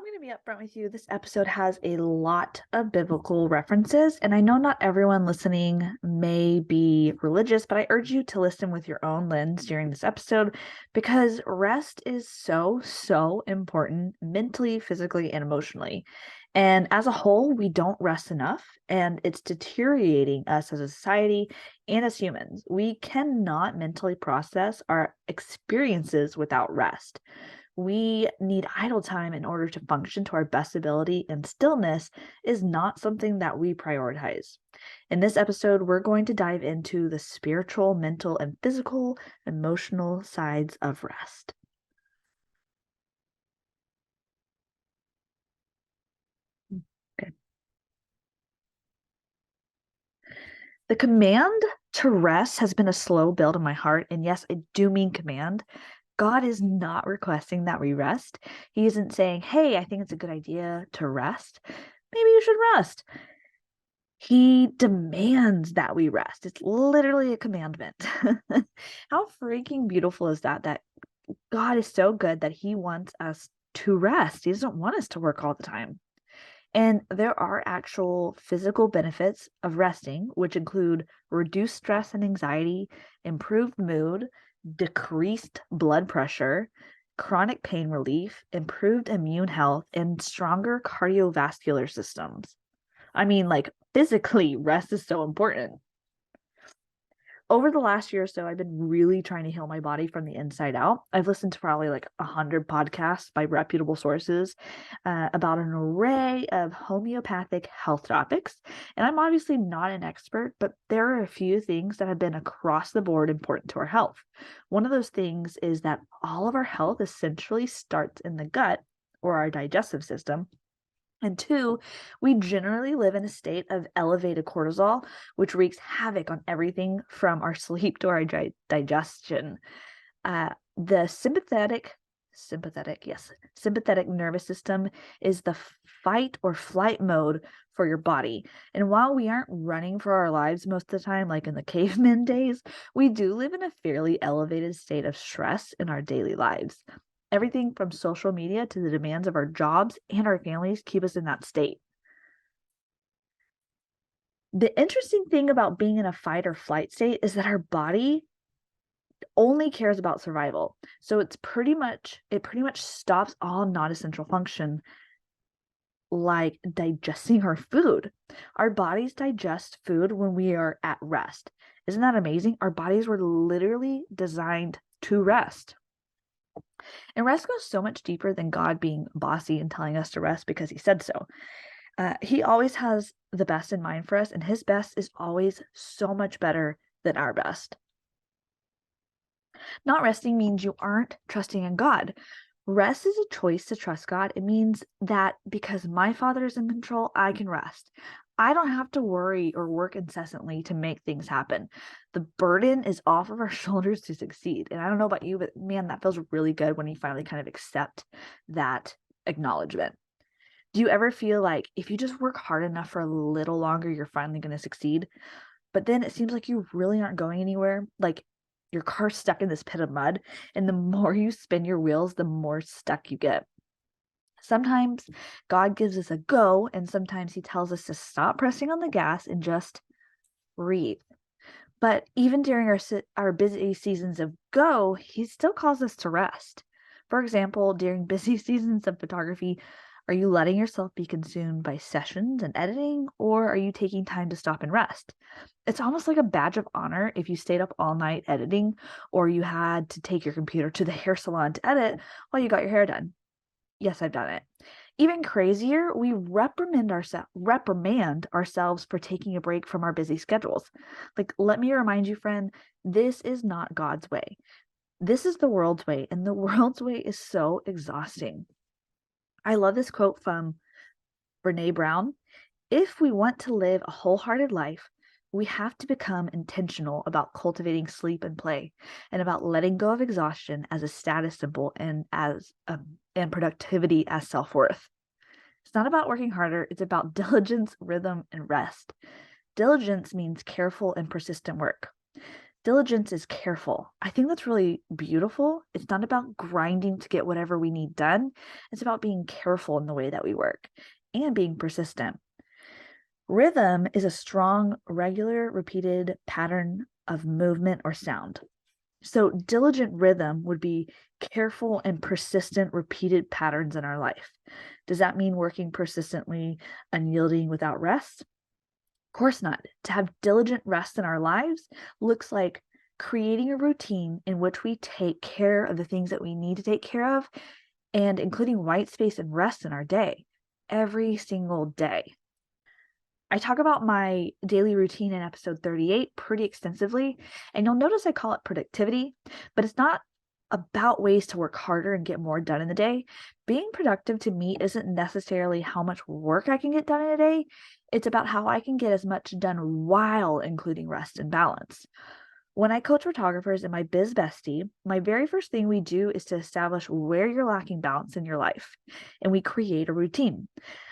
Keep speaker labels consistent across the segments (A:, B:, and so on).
A: going to be upfront with you. This episode has a lot of biblical references, and I know not everyone listening may be religious, but I urge you to listen with your own lens during this episode because rest is so important mentally, physically, and emotionally. And as a whole, we don't rest enough, and it's deteriorating us as a society and as humans. We cannot mentally process our experiences without rest. We need idle time in order to function to our best ability, and stillness is not something that we prioritize. In this episode, we're going to dive into the spiritual, mental, and physical, emotional sides of rest. Okay. The command to rest has been a slow build in my heart, and yes, I do mean command. God is not requesting that we rest. He isn't saying, hey, I think it's a good idea to rest. Maybe you should rest. He demands that we rest. It's literally a commandment. How freaking beautiful is that? That God is so good that he wants us to rest. He doesn't want us to work all the time. And there are actual physical benefits of resting, which include reduced stress and anxiety, improved mood, decreased blood pressure, chronic pain relief, improved immune health, and stronger cardiovascular systems. I mean, like physically, rest is so important. Over the last year or so, I've been really trying to heal my body from the inside out. I've listened to probably like 100 podcasts by reputable sources about an array of homeopathic health topics. And I'm obviously not an expert, but there are a few things that have been across the board important to our health. One of those things is that all of our health essentially starts in the gut or our digestive system. And two, we generally live in a state of elevated cortisol, which wreaks havoc on everything from our sleep to our digestion. The sympathetic nervous system is the fight or flight mode for your body. And while we aren't running for our lives most of the time, like in the caveman days, we do live in a fairly elevated state of stress in our daily lives. Everything from social media to the demands of our jobs and our families keep us in that state. The interesting thing about being in a fight or flight state is that our body only cares about survival. So it pretty much stops all non-essential function like digesting our food. Our bodies digest food when we are at rest. Isn't that amazing? Our bodies were literally designed to rest. And rest goes so much deeper than God being bossy and telling us to rest because he said so. He always has the best in mind for us, and his best is always so much better than our best. Not resting means you aren't trusting in God. Rest is a choice to trust God. It means that because my Father is in control, I can rest. I don't have to worry or work incessantly to make things happen. The burden is off of our shoulders to succeed. And I don't know about you, but man, that feels really good when you finally kind of accept that acknowledgement. Do you ever feel like if you just work hard enough for a little longer, you're finally going to succeed? But then it seems like you really aren't going anywhere. Like your car's stuck in this pit of mud, and the more you spin your wheels, the more stuck you get. Sometimes God gives us a go, and sometimes he tells us to stop pressing on the gas and just breathe. But even during our busy seasons of go, he still calls us to rest. For example, during busy seasons of photography, are you letting yourself be consumed by sessions and editing, or are you taking time to stop and rest? It's almost like a badge of honor if you stayed up all night editing, or you had to take your computer to the hair salon to edit while you got your hair done. Yes, I've done it. Even crazier, we reprimand ourselves for taking a break from our busy schedules. Like, let me remind you, friend, this is not God's way. This is the world's way, and the world's way is so exhausting. I love this quote from Brené Brown. If we want to live a wholehearted life, we have to become intentional about cultivating sleep and play, and about letting go of exhaustion as a status symbol and productivity as self-worth. It's not about working harder, it's about diligence, rhythm, and rest. Diligence means careful and persistent work. Diligence is careful. I think that's really beautiful. It's not about grinding to get whatever we need done. It's about being careful in the way that we work and being persistent. Rhythm is a strong, regular, repeated pattern of movement or sound. So, diligent rhythm would be careful and persistent, repeated patterns in our life. Does that mean working persistently, unyielding without rest? Of course not. To have diligent rest in our lives looks like creating a routine in which we take care of the things that we need to take care of and including white space and rest in our day every single day. I talk about my daily routine in episode 38 pretty extensively, and you'll notice I call it productivity, but it's not about ways to work harder and get more done in the day. Being productive to me isn't necessarily how much work I can get done in a day. It's about how I can get as much done while including rest and balance. When I coach photographers in my Biz Bestie, my very first thing we do is to establish where you're lacking balance in your life, and we create a routine.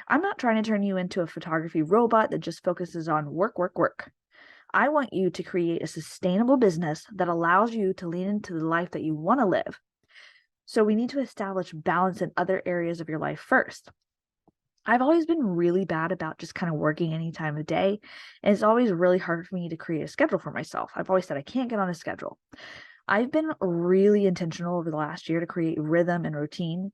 A: I'm not trying to turn you into a photography robot that just focuses on work, work, work. I want you to create a sustainable business that allows you to lean into the life that you want to live. So we need to establish balance in other areas of your life first. I've always been really bad about just kind of working any time of day. And it's always really hard for me to create a schedule for myself. I've always said I can't get on a schedule. I've been really intentional over the last year to create rhythm and routine.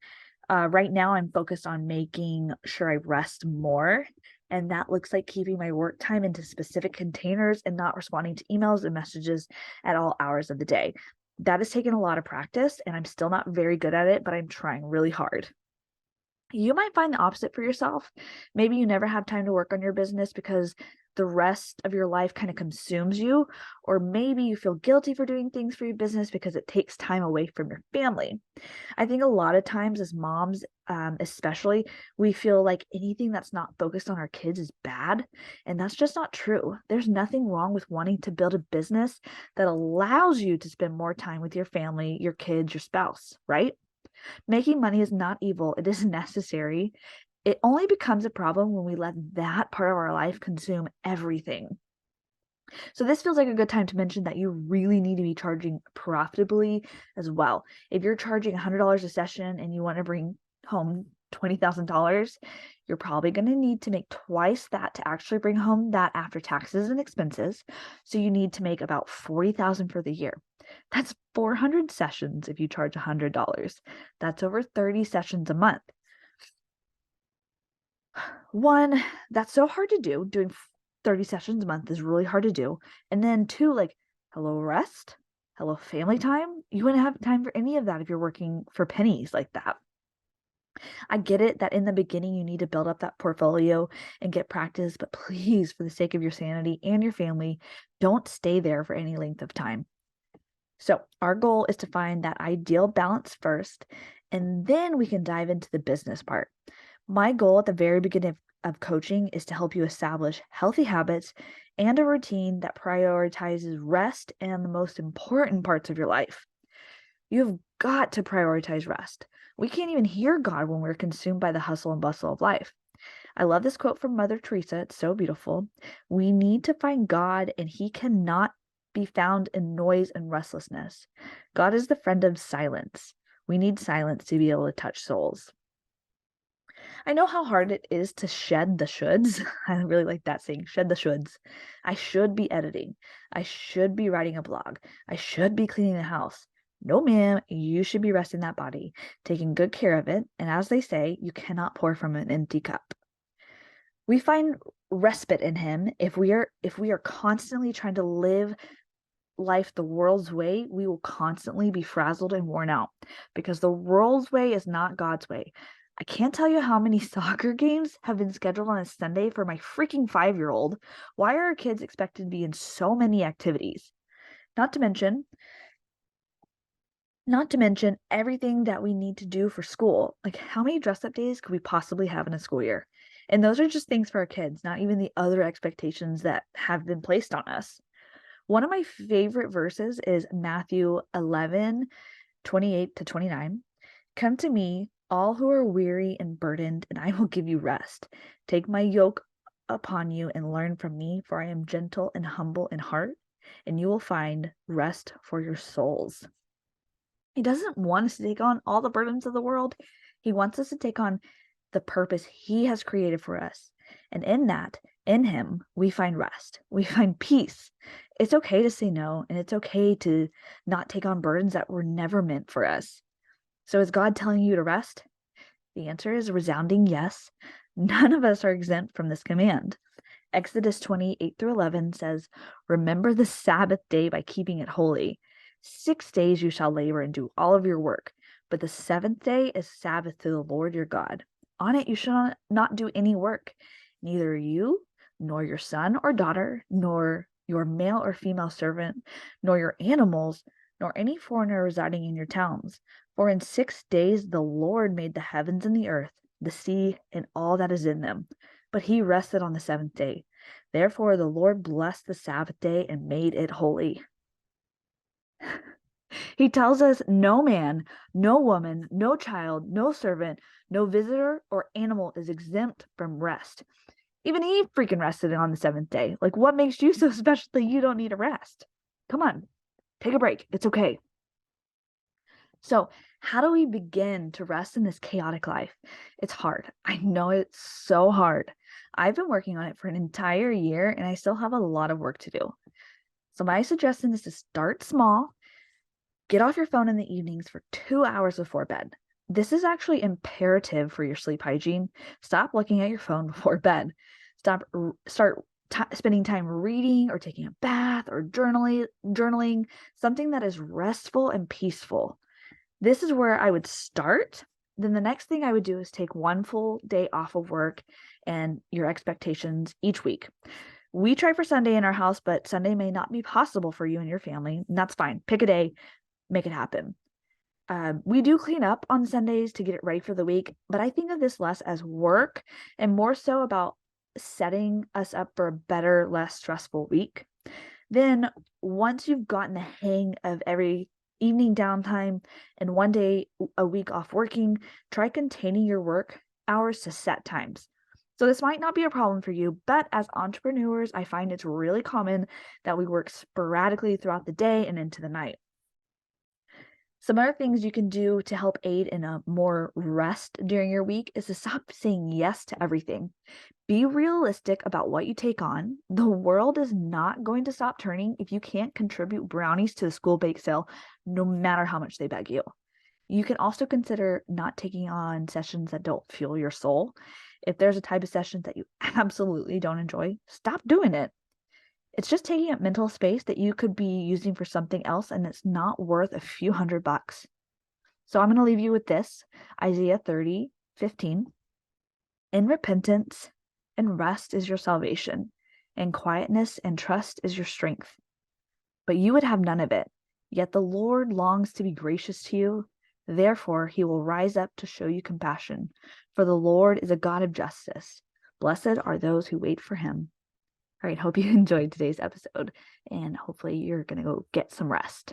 A: Right now, I'm focused on making sure I rest more. And that looks like keeping my work time into specific containers and not responding to emails and messages at all hours of the day. That has taken a lot of practice, and I'm still not very good at it, but I'm trying really hard. You might find the opposite for yourself. Maybe you never have time to work on your business because the rest of your life kind of consumes you, or maybe you feel guilty for doing things for your business because it takes time away from your family. I think a lot of times as moms, especially, we feel like anything that's not focused on our kids is bad, and that's just not true. There's nothing wrong with wanting to build a business that allows you to spend more time with your family, your kids, your spouse, right? Making money is not evil, it is necessary. It only becomes a problem when we let that part of our life consume everything. So this feels like a good time to mention that you really need to be charging profitably as well. If you're charging $100 a session and you want to bring home $20,000, you're probably going to need to make twice that to actually bring home that after taxes and expenses. So you need to make about $40,000 for the year. That's 400 sessions if you charge $100. That's over 30 sessions a month. One, that's so hard to do. Doing 30 sessions a month is really hard to do. And then two, like, hello, rest, hello, family time. You wouldn't have time for any of that if you're working for pennies like that. I get it that in the beginning you need to build up that portfolio and get practice, but please, for the sake of your sanity and your family, don't stay there for any length of time. So our goal is to find that ideal balance first, and then we can dive into the business part. My goal at the very beginning of coaching is to help you establish healthy habits and a routine that prioritizes rest and the most important parts of your life. You've got to prioritize rest. We can't even hear God when we're consumed by the hustle and bustle of life. I love this quote from Mother Teresa. It's so beautiful. We need to find God, and He cannot be found in noise and restlessness. God is the friend of silence. We need silence to be able to touch souls. I know how hard it is to shed the shoulds. I really like that saying, shed the shoulds. I should be editing. I should be writing a blog. I should be cleaning the house. No, ma'am, you should be resting that body, taking good care of it. And as they say, you cannot pour from an empty cup. We find respite in Him if we are constantly trying to live life the world's way. We will constantly be frazzled and worn out because the world's way is not God's way. I can't tell you how many soccer games have been scheduled on a Sunday for my freaking 5-year-old. Why are our kids expected to be in so many activities? Not to mention everything that we need to do for school. Like, how many dress up days could we possibly have in a school year? And those are just things for our kids, not even the other expectations that have been placed on us. One of my favorite verses is Matthew 11:28-29. Come to me, all who are weary and burdened, and I will give you rest. Take my yoke upon you and learn from me, for I am gentle and humble in heart, and you will find rest for your souls. He doesn't want us to take on all the burdens of the world. He wants us to take on the purpose he has created for us. And in him, we find rest. We find peace. It's okay to say no, and it's okay to not take on burdens that were never meant for us. So is God telling you to rest? The answer is a resounding yes. None of us are exempt from this command. Exodus 28-11 says, "Remember the Sabbath day by keeping it holy. 6 days you shall labor and do all of your work, but the seventh day is Sabbath to the Lord your God. On it you shall not do any work, neither you, nor your son or daughter, nor your male or female servant, nor your animals, nor any foreigner residing in your towns. For in 6 days the Lord made the heavens and the earth, the sea, and all that is in them. But he rested on the seventh day. Therefore the Lord blessed the Sabbath day and made it holy." He tells us no man, no woman, no child, no servant, no visitor or animal is exempt from rest. Even Eve freaking rested on the seventh day. Like, what makes you so special that you don't need a rest? Come on, take a break. It's okay. So, how do we begin to rest in this chaotic life? It's hard. I know it's so hard. I've been working on it for an entire year and I still have a lot of work to do. So, my suggestion is to start small. Get off your phone in the evenings for 2 hours before bed. This is actually imperative for your sleep hygiene. Stop looking at your phone before bed. Start spending time reading or taking a bath or journaling, something that is restful and peaceful. This is where I would start. Then the next thing I would do is take one full day off of work and your expectations each week. We try for Sunday in our house, but Sunday may not be possible for you and your family, and that's fine. Pick a day, make it happen. We do clean up on Sundays to get it ready for the week, but I think of this less as work and more so about setting us up for a better, less stressful week. Then once you've gotten the hang of every evening downtime and one day a week off working, try containing your work hours to set times. So this might not be a problem for you, but as entrepreneurs, I find it's really common that we work sporadically throughout the day and into the night. Some other things you can do to help aid in a more rest during your week is to stop saying yes to everything. Be realistic about what you take on. The world is not going to stop turning if you can't contribute brownies to the school bake sale, no matter how much they beg you. You can also consider not taking on sessions that don't fuel your soul. If there's a type of session that you absolutely don't enjoy, stop doing it. It's just taking up mental space that you could be using for something else, and it's not worth a few $100. So I'm going to leave you with this, Isaiah 30:15. "In repentance and rest is your salvation, and quietness and trust is your strength. But you would have none of it. Yet the Lord longs to be gracious to you. Therefore he will rise up to show you compassion. For the Lord is a God of justice. Blessed are those who wait for him." All right, hope you enjoyed today's episode, and hopefully you're going to go get some rest.